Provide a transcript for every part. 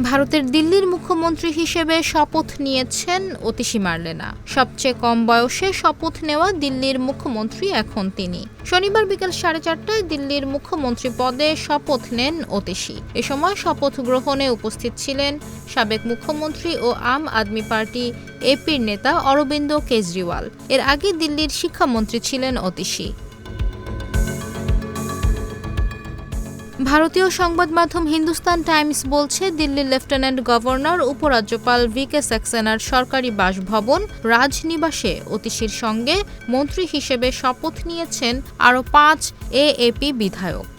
ভারতের দিল্লির মুখ্যমন্ত্রী হিসেবে শপথ নিয়েছেন অতিশী মার্লেনা। সবচেয়ে কম বয়সে শপথ নেওয়া দিল্লির মুখ্যমন্ত্রী এখন তিনি। শনিবার বিকেল 4:30টায় দিল্লির মুখ্যমন্ত্রী পদে শপথ নেন অতিশী। এ সময় শপথ গ্রহণে উপস্থিত ছিলেন সাবেক মুখ্যমন্ত্রী ও আম আদমি পার্টি এপির নেতা অরবিন্দ কেজরিওয়াল। এর আগে দিল্লির শিক্ষামন্ত্রী ছিলেন অতিশী। ভারতীয় সংবাদ মাধ্যম হিন্দুস্তান টাইমস বলছে, দিল্লির লেফটেন্যান্ট গভর্নর উপরাজ্যপাল ভিকে সাক্সেনার সরকারি বাসভবন রাজনিবাসে অতিশীর সঙ্গে মন্ত্রী হিসেবে শপথ নিয়েছেন আরও 5 এএপি বিধায়ক।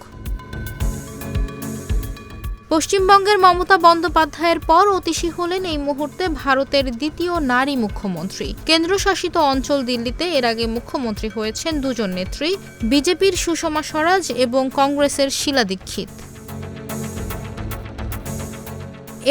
পশ্চিমবঙ্গের মমতা বন্দ্যোপাধ্যায়ের পর অতিশী হলেন এই মুহূর্তে ভারতের দ্বিতীয় নারী মুখ্যমন্ত্রী। কেন্দ্রশাসিত অঞ্চল দিল্লিতে এর আগে মুখ্যমন্ত্রী হয়েছেন দুজন নেত্রী, বিজেপির সুষমা স্বরাজ এবং কংগ্রেসের শীলা দীক্ষিত।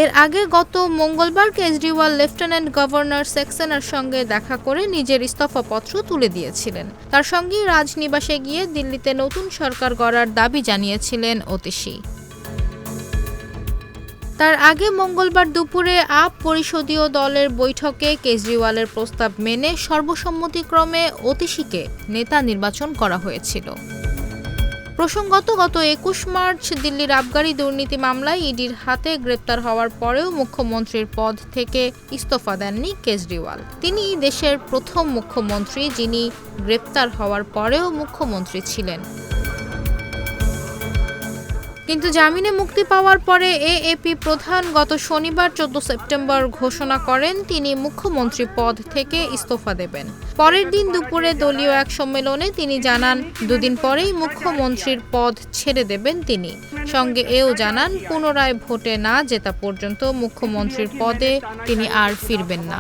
এর আগে গত মঙ্গলবার কেজরিওয়াল লেফটেন্যান্ট গভর্নর সাক্সেনার সঙ্গে দেখা করে নিজের ইস্তফাপত্র তুলে দিয়েছিলেন। তার সঙ্গে রাজনিবাসে গিয়ে দিল্লিতে নতুন সরকার গড়ার দাবি জানিয়েছিলেন অতিশী। তার আগে মঙ্গলবার দুপুরে আপ পরিষদীয় দলের বৈঠকে কেজরিওয়ালের প্রস্তাব মেনে সর্বসম্মতিক্রমে অতিশীকে নেতা নির্বাচন করা হয়েছিল। প্রসঙ্গত, গত 21 মার্চ দিল্লির আবগারি দুর্নীতি মামলায় ইডির হাতে গ্রেপ্তার হওয়ার পরেও মুখ্যমন্ত্রীর পদ থেকে ইস্তফা দেননি কেজরিওয়াল। তিনি দেশের প্রথম মুখ্যমন্ত্রী যিনি গ্রেপ্তার হওয়ার পরেও মুখ্যমন্ত্রী ছিলেন। কিন্তু জামিনে মুক্তি পাওয়ার পরে এএপি প্রধান গত শনিবার 14 সেপ্টেম্বর ঘোষণা করেন তিনি মুখ্যমন্ত্রী পদ থেকে ইস্তফা দেবেন। পরের দিন দুপুরে দলীয় এক সম্মেলনে তিনি জানান, দুদিন পরেই মুখ্যমন্ত্রীর পদ ছেড়ে দেবেন তিনি। সঙ্গে এও জানান, পুনরায় ভোটে না জেতা পর্যন্ত মুখ্যমন্ত্রীর পদে তিনি আর ফিরবেন না।